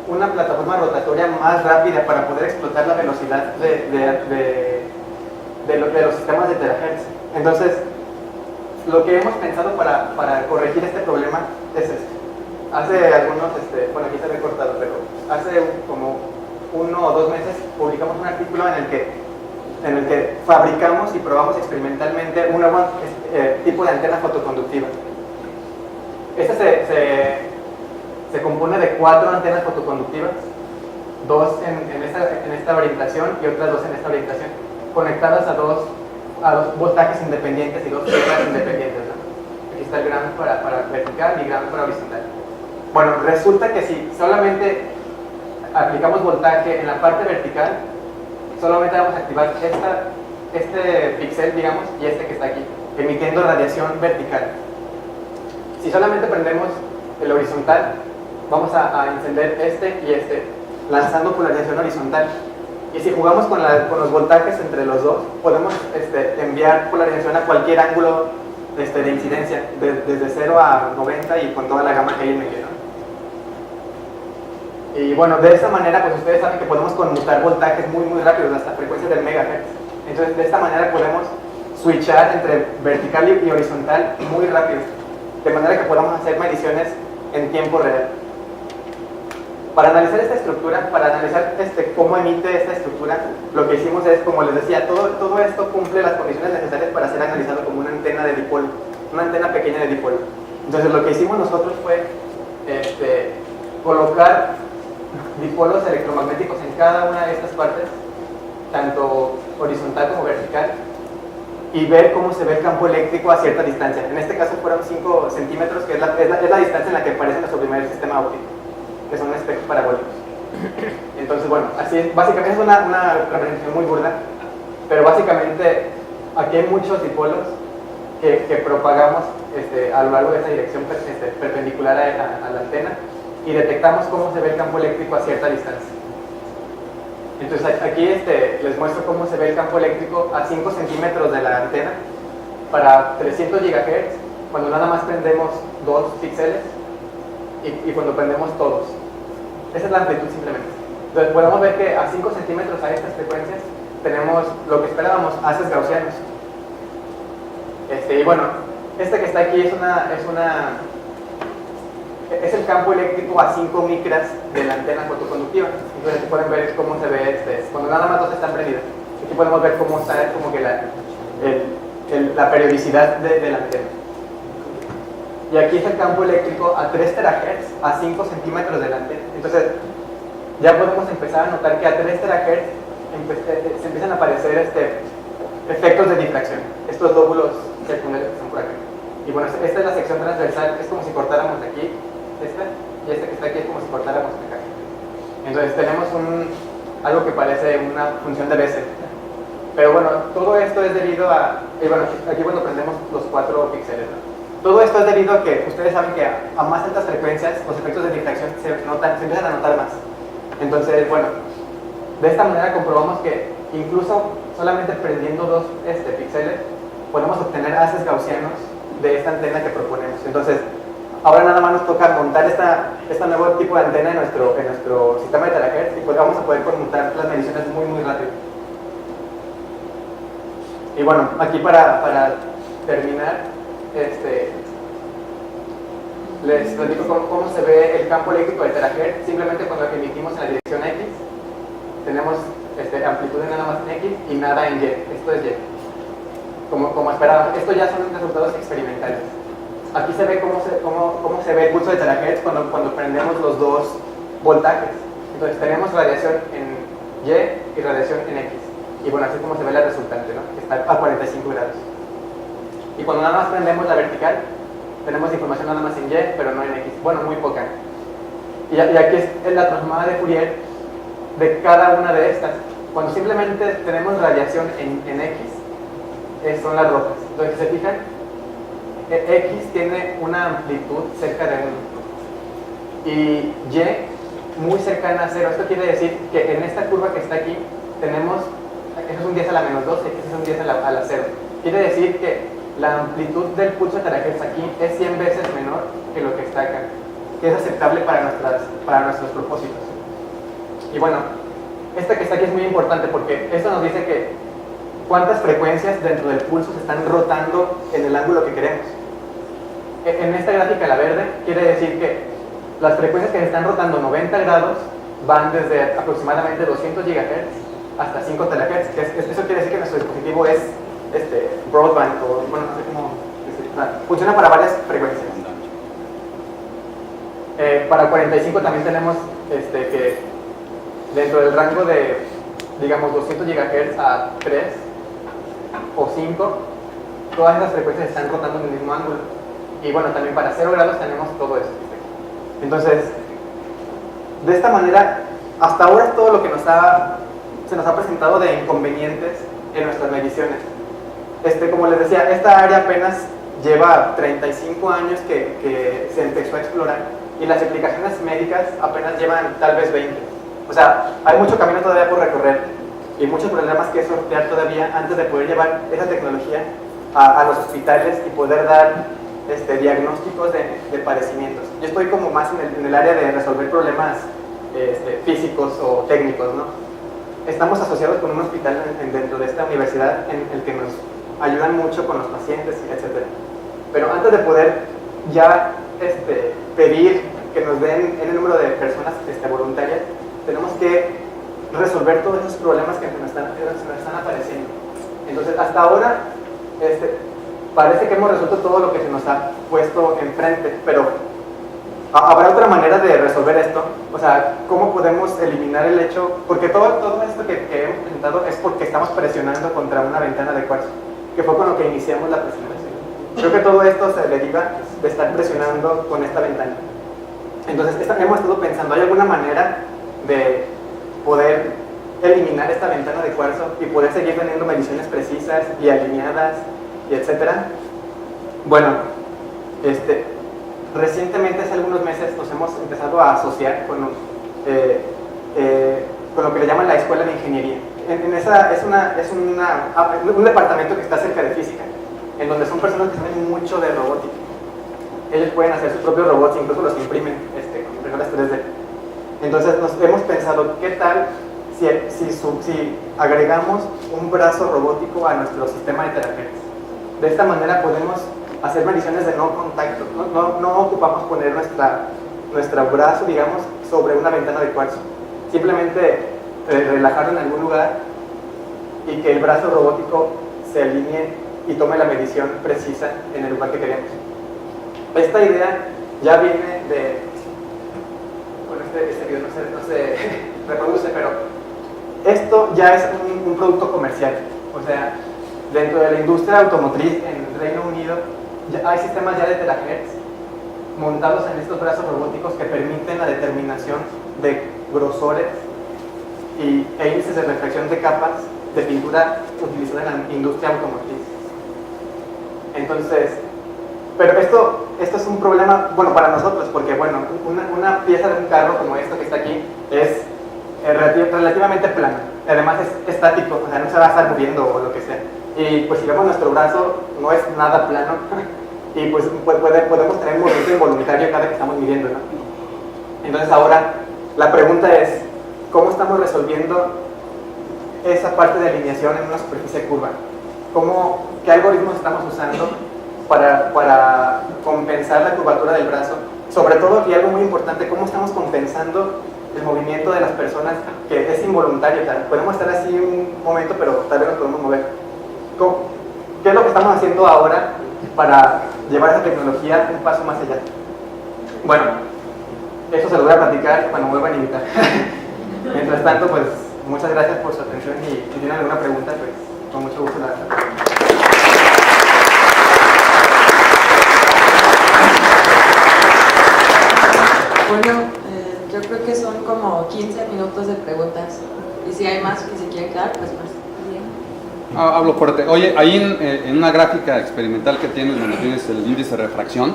una plataforma rotatoria más rápida para poder explotar la velocidad de los sistemas de terahertz. Entonces, lo que hemos pensado para corregir este problema es esto. Hace algunos, bueno, aquí se ve cortado, pero hace como 1 o 2 meses publicamos un artículo en el que fabricamos y probamos experimentalmente un nuevo tipo de antena fotoconductiva. Esta se compone de 4 antenas fotoconductivas, 2 en esta orientación y otras 2 en esta orientación, conectadas a dos voltajes independientes y 2 tierras independientes, ¿no? Aquí está el grano para vertical y grano para horizontal. Bueno, resulta que si solamente aplicamos voltaje en la parte vertical, solamente vamos a activar este píxel, digamos, y este que está aquí, emitiendo radiación vertical. Si solamente prendemos el horizontal, vamos a encender este y este, lanzando polarización horizontal. Y si jugamos con los voltajes entre los dos, podemos enviar polarización a cualquier ángulo de incidencia, desde 0 a 90 y con toda la gama que hay en medio, ¿no? Y bueno, de esa manera, pues ustedes saben que podemos conmutar voltajes muy rápidos, hasta frecuencias del megahertz. Entonces, de esta manera podemos switchar entre vertical y horizontal muy rápido, de manera que podamos hacer mediciones en tiempo real. Para analizar esta estructura, para analizar cómo emite esta estructura, lo que hicimos es, como les decía, todo esto cumple las condiciones necesarias para ser analizado como una antena de dipolo, una antena pequeña de dipolo. Entonces, lo que hicimos nosotros fue colocar dipolos electromagnéticos en cada una de estas partes, tanto horizontal como vertical, y ver cómo se ve el campo eléctrico a cierta distancia. En este caso fueron 5 centímetros, que es la distancia en la que aparece nuestro primer sistema óptico, que son espejos parabólicos. Entonces, bueno, así es, básicamente es una representación muy burda, pero básicamente aquí hay muchos dipolos que propagamos a lo largo de esa dirección perpendicular a la antena, y detectamos cómo se ve el campo eléctrico a cierta distancia. Entonces aquí les muestro cómo se ve el campo eléctrico a 5 centímetros de la antena para 300 GHz, cuando nada más prendemos 2 píxeles y cuando prendemos todos. Esa es la amplitud simplemente. Entonces podemos ver que a 5 centímetros a estas frecuencias tenemos lo que esperábamos, haces gaussianos. Y bueno, que está aquí es el campo eléctrico a 5 micras de la antena fotoconductiva. Entonces aquí pueden ver cómo se ve cuando nada más dos están prendidas. Aquí podemos ver cómo está como que la periodicidad de la antena. Y aquí es el campo eléctrico a 3 terahertz a 5 centímetros de la antena. Entonces ya podemos empezar a notar que a 3 terahertz se empiezan a aparecer efectos de difracción, estos lóbulos secundarios que están por acá. Y bueno, esta es la sección transversal, es como si cortáramos aquí, y que está aquí es como si cortáramos acá. Entonces tenemos algo que parece una función de Bessel. Pero bueno, todo esto es debido a, y bueno, aquí cuando prendemos los 4 píxeles, ¿no? Todo esto es debido a que ustedes saben que a más altas frecuencias los efectos de difracción se empiezan a notar más. Entonces, bueno, de esta manera comprobamos que incluso solamente prendiendo 2 píxeles podemos obtener haces gaussianos de esta antena que proponemos. Entonces, ahora nada más nos toca montar este nuevo tipo de antena en nuestro sistema de terahertz, y pues vamos a poder conmutar las mediciones muy rápido. Y bueno, aquí para terminar, les platico cómo se ve el campo eléctrico de terahertz. Simplemente cuando emitimos en la dirección X, tenemos amplitud de nada más en X y nada en Y. Esto es Y. Como esperábamos. Esto ya son resultados experimentales. Aquí se ve cómo se ve el pulso de terahertz cuando prendemos los 2 voltajes. Entonces tenemos radiación en Y y radiación en X. Y bueno, así es como se ve la resultante, ¿no? Que está a 45 grados. Y cuando nada más prendemos la vertical, tenemos información nada más en Y, pero no en X. Bueno, muy poca. Y aquí es la transformada de Fourier de cada una de estas. Cuando simplemente tenemos radiación en X, son las rojas. Entonces, si se fijan, X tiene una amplitud cerca de 1 y Y muy cercana a 0. Esto quiere decir que en esta curva que está aquí tenemos, eso es un 10 a la menos 12, eso es un 10 a la 0. Quiere decir que la amplitud del pulso de terahertz aquí es 100 veces menor que lo que está acá, que es aceptable para nuestros propósitos. Y bueno, que está aquí es muy importante porque esto nos dice que cuántas frecuencias dentro del pulso se están rotando en el ángulo que queremos. En esta gráfica, la verde, quiere decir que las frecuencias que se están rotando 90 grados van desde aproximadamente 200 GHz hasta 5 terahertz. Eso quiere decir que nuestro dispositivo es broadband, o bueno, no sé cómo decir, funciona para varias frecuencias. Para 45 también tenemos que dentro del rango de, digamos, 200 GHz a 3 o 5, todas esas frecuencias están rotando en el mismo ángulo. Y bueno, también para 0 grados tenemos todo eso. Entonces, de esta manera, hasta ahora es todo lo que se nos ha presentado de inconvenientes en nuestras mediciones. Como les decía, esta área apenas lleva 35 años que se empezó a explorar, y las aplicaciones médicas apenas llevan tal vez 20. O sea, hay mucho camino todavía por recorrer y muchos problemas que sortear todavía antes de poder llevar esa tecnología a los hospitales y poder dar diagnósticos de padecimientos. Yo estoy como más en el área de resolver problemas físicos o técnicos, ¿no? Estamos asociados con un hospital dentro de esta universidad en el que nos ayudan mucho con los pacientes, etc. Pero antes de poder ya pedir que nos den el número de personas voluntarias, tenemos que resolver todos esos problemas que nos están apareciendo. Entonces, hasta ahora, parece que hemos resuelto todo lo que se nos ha puesto enfrente, pero ¿habrá otra manera de resolver esto? O sea, ¿cómo podemos eliminar el hecho? Porque todo esto que hemos presentado es porque estamos presionando contra una ventana de cuarzo, que fue con lo que iniciamos la presentación. Creo que todo esto se deriva de estar presionando con esta ventana. Entonces, hemos estado pensando, ¿hay alguna manera de poder eliminar esta ventana de cuarzo y poder seguir teniendo mediciones precisas y alineadas y etcétera? Bueno, recientemente, hace algunos meses, nos hemos empezado a asociar con lo que le llaman la Escuela de Ingeniería. Es un departamento que está cerca de física, en donde son personas que saben mucho de robótica. Ellos pueden hacer sus propios robots, incluso los imprimen con impresoras 3D. Entonces hemos pensado, ¿qué tal si agregamos un brazo robótico a nuestro sistema de terahertz? De esta manera podemos hacer mediciones de no contacto, no ocupamos poner nuestro brazo, digamos, sobre una ventana de cuarzo. Simplemente relajarlo en algún lugar y que el brazo robótico se alinee y tome la medición precisa en el lugar que queremos. Esta idea ya viene de... Bueno, este video no se reproduce, pero esto ya es un producto comercial. O sea, dentro de la industria automotriz en el Reino Unido hay sistemas ya de terahertz montados en estos brazos robóticos que permiten la determinación de grosores e índices de refracción de capas de pintura utilizada en la industria automotriz. Entonces, pero esto es un problema, bueno, para nosotros, porque bueno, una pieza de un carro como esto que está aquí es relativamente plana, además es estático, o sea, no se va a estar moviendo o lo que sea. Y pues si vemos nuestro brazo, no es nada plano y pues podemos tener movimiento involuntario cada que estamos midiendo, ¿no? Entonces ahora la pregunta es, ¿cómo estamos resolviendo esa parte de alineación en una superficie curva? ¿Qué algoritmos estamos usando para compensar la curvatura del brazo? Sobre todo, y algo muy importante, ¿cómo estamos compensando el movimiento de las personas que es involuntario? O sea, podemos estar así un momento, pero tal vez nos podemos mover. ¿Qué es lo que estamos haciendo ahora para llevar esa tecnología un paso más allá? Bueno, eso se lo voy a platicar cuando me vuelvan a invitar. Mientras tanto, pues muchas gracias por su atención y si tienen alguna pregunta, pues con mucho gusto la Bueno, yo creo que son como 15 minutos de preguntas y si hay más que se quieren quedar, pues más. Hablo fuerte. Oye, ahí en una gráfica experimental que tienes, donde tienes el índice de refracción,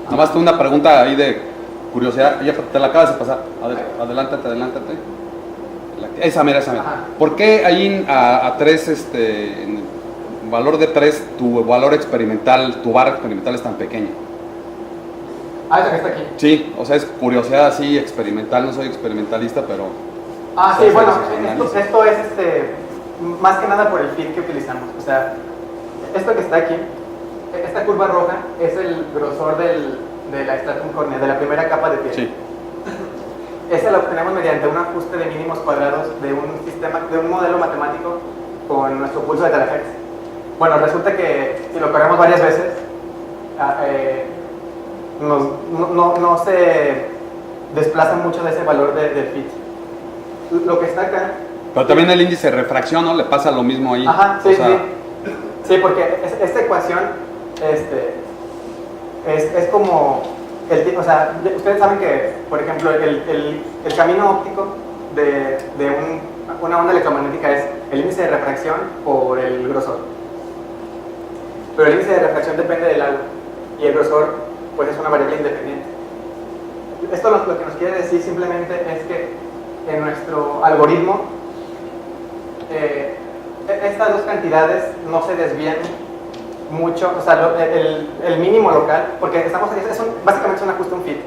nada más tengo una pregunta ahí de curiosidad, ya te la acabas de pasar. Adelántate. Esa mera. ¿Por qué ahí a 3, en valor de 3, tu valor experimental, tu barra experimental es tan pequeña? Esa que está aquí. Sí, o sea, es curiosidad así experimental, no soy experimentalista, pero... Sí, bueno, esto es más que nada por el fit que utilizamos. O sea, esto que está aquí, esta curva roja, es el grosor de la stratum cornea, de la primera capa de piel. Sí. Ese lo obtenemos mediante un ajuste de mínimos cuadrados de un modelo matemático con nuestro pulso de terahertz. Bueno, resulta que si lo corremos varias veces, no se desplaza mucho de ese valor del fit. Lo que está acá... Pero también el índice de refracción, ¿no? Le pasa lo mismo ahí. Ajá, sí, sí, porque esta ecuación es como... o sea, ustedes saben que, por ejemplo, el camino óptico de una onda electromagnética es el índice de refracción por el grosor. Pero el índice de refracción depende del agua y el grosor, pues, es una variable independiente. Esto lo que nos quiere decir simplemente es que en nuestro algoritmo, estas dos cantidades no se desvían mucho, o sea, el mínimo local, porque básicamente es un ajuste, un fit.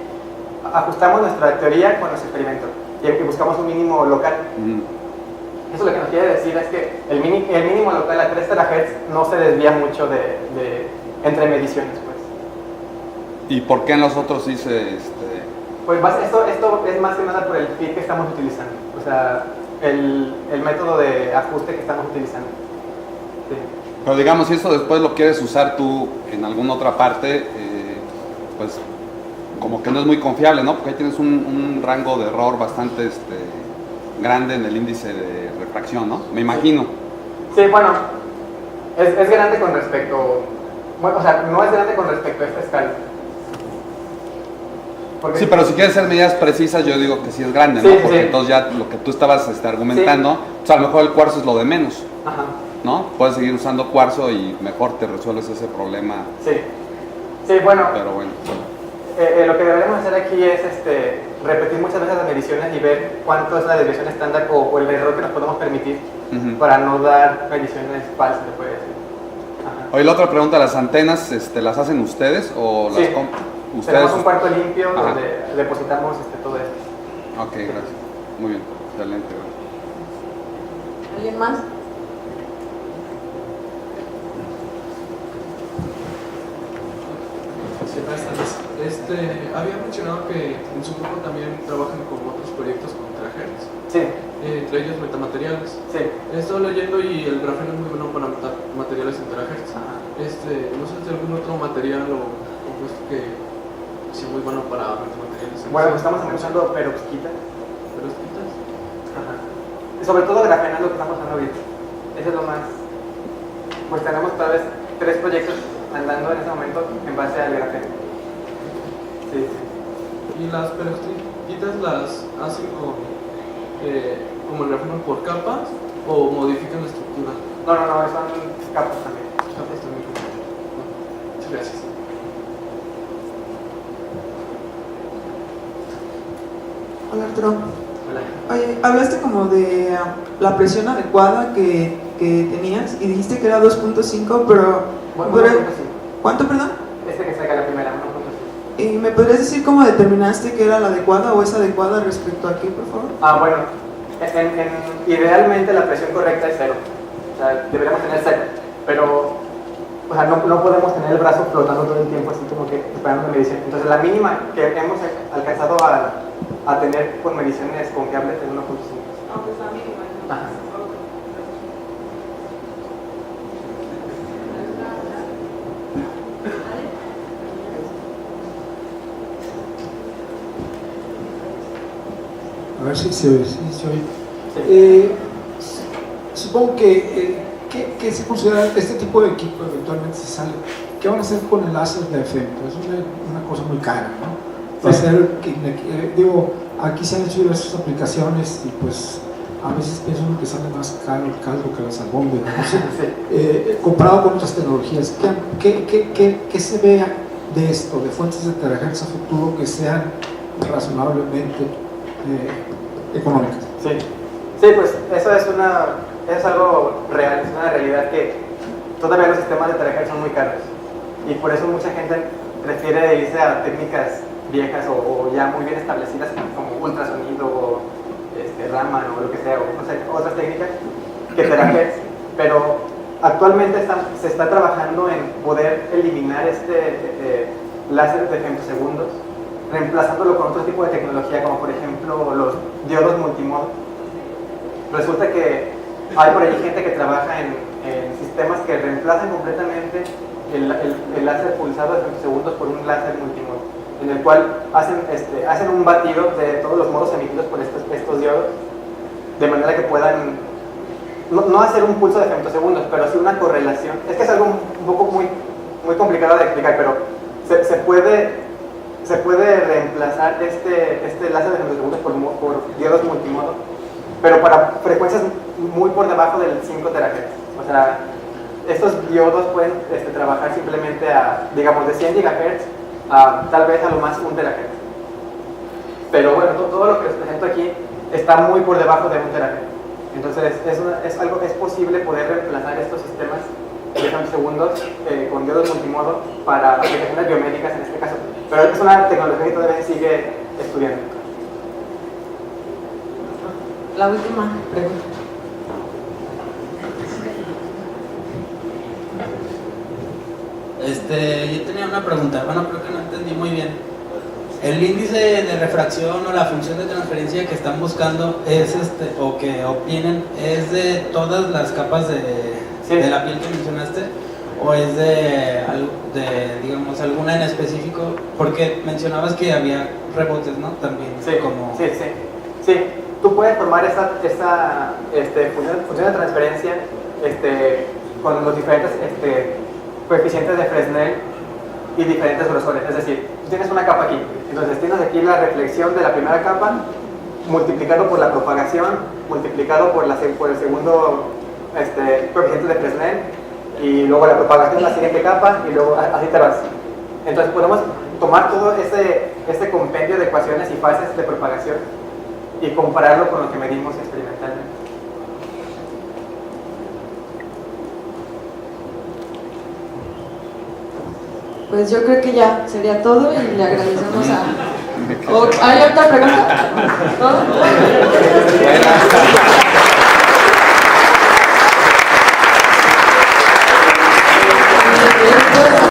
Ajustamos nuestra teoría con nuestro experimento y buscamos un mínimo local. Eso lo que nos quiere decir es que el mínimo local a 3 terahertz no se desvía mucho entre mediciones, pues. ¿Y por qué en los otros sí se...? Pues esto es más que nada por el fit que estamos utilizando, o sea, el método de ajuste que estamos utilizando. Sí. Pero digamos, si esto después lo quieres usar tú en alguna otra parte, pues como que no es muy confiable, ¿no? Porque ahí tienes un rango de error bastante grande en el índice de refracción, ¿no? Me imagino. Sí, bueno, es grande con respecto... Bueno, o sea, no es grande con respecto a esta escala. Porque sí, pero si quieres hacer medidas precisas, yo digo que sí es grande, ¿no? Sí, Porque sí. entonces ya lo que tú estabas argumentando, pues a lo mejor el cuarzo es lo de menos, Ajá. ¿no? Puedes seguir usando cuarzo y mejor te resuelves ese problema. Sí. Sí, bueno. Pero bueno. Lo que deberíamos hacer aquí es repetir muchas veces las mediciones y ver cuánto es la desviación estándar o el error que nos podemos permitir para no dar mediciones falsas, se puede decir. Ajá. Oye, la otra pregunta, ¿las antenas ¿las hacen ustedes o las Sí. ustedes? Tenemos un cuarto limpio. Ajá. Donde depositamos todo esto. Ok, gracias. Muy bien, excelente. ¿Alguien más? Sí, buenas tardes. Había mencionado que en su grupo también trabajan con otros proyectos con terahertz, Sí, entre ellos metamateriales. sí. He estado leyendo y el grafeno es muy bueno para materiales en terahertz. Ajá. No sé si algún otro material o compuesto que sea muy bueno para metamateriales. Bueno, estamos usando perovskita. Pero quitas. Ajá. Y sobre todo grafeno es lo que estamos usando ahorita. Eso es lo más... Pues tenemos tal vez 3 proyectos andando en ese momento en base al grafeno. Sí, sí. Y las perovskitas las hacen como el grafeno por capas o modifican la estructura. No, son capas también. Capas también. Muchas gracias. Hola Arturo. Hola. Oye, hablaste como de la presión adecuada que tenías y dijiste que era 2.5, pero... Bueno, pero- 1.5. ¿Cuánto, perdón? Que saca la primera, 1.5. ¿Y me podrías decir cómo determinaste que era la adecuada o es adecuada respecto a qué, por favor? Bueno, idealmente la presión correcta es 0. O sea, deberíamos tener 0. Pero, o sea, no podemos tener el brazo flotando todo el tiempo así como que esperando una medición. Entonces, la mínima que hemos alcanzado a tener con mediciones confiables es 1.5. No, pues la mínima. Ajá. A ver si se oye. Sí. Supongo que se considera este tipo de equipo eventualmente se sale. ¿Qué van a hacer con el láser de efecto? Es una cosa muy cara, ¿no? Va a ser, digo, aquí se han hecho diversas aplicaciones y pues a veces pienso que sale más caro el caldo que las albóndigas, no sé. Sí. Comparado con otras tecnologías, ¿qué se ve de esto, de fuentes de terahertz a futuro que sean razonablemente económicas? Sí, pues eso es algo real, es una realidad que todavía los sistemas de terahertz son muy caros y por eso mucha gente prefiere irse a técnicas viejas o ya muy bien establecidas como ultrasonido o Raman o lo que sea, o no sé, otras técnicas que terahertz, pero actualmente se está trabajando en poder eliminar láser de femtosegundos reemplazándolo con otro tipo de tecnología como por ejemplo los diodos multimodo. Resulta que hay por ahí gente que trabaja en sistemas que reemplazan completamente el láser pulsado de femtosegundos por un láser multimodo, en el cual hacen un batido de todos los modos emitidos por estos diodos, de manera que puedan no hacer un pulso de femtosegundos, pero sí una correlación. Es que es algo un poco muy complicado de explicar, pero se puede reemplazar este láser de femtosegundos por diodos multimodo, pero para frecuencias muy por debajo del 5 terahertz. O sea, estos diodos pueden trabajar simplemente digamos, de 100 gigahertz a tal vez a lo más 1 terahertz. Pero bueno, todo lo que les presento aquí está muy por debajo de un terahertz. Entonces es posible poder reemplazar estos sistemas de segundos con diodos multimodo para aplicaciones biomédicas en este caso. Pero es una tecnología que todavía sigue estudiando. La última pregunta. Yo tenía una pregunta, bueno, creo que no entendí muy bien. El índice de refracción o la función de transferencia que están buscando es o que obtienen, ¿es de todas las capas de la piel que mencionaste? ¿O es de digamos, alguna en específico? Porque mencionabas que había rebotes, ¿no? También. Sí. Tú puedes formar esta función de transferencia con los diferentes coeficientes de Fresnel y diferentes grosores. Es decir, tú tienes una capa aquí, entonces tienes aquí la reflexión de la primera capa multiplicado por la propagación, multiplicado por el segundo coeficiente de Fresnel, y luego la propagación de la siguiente capa, y luego así te vas. Entonces podemos tomar todo ese compendio de ecuaciones y fases de propagación y compararlo con lo que medimos experimentalmente. Pues yo creo que ya sería todo y le agradecemos a... ¿Hay otra pregunta? ¿Todo?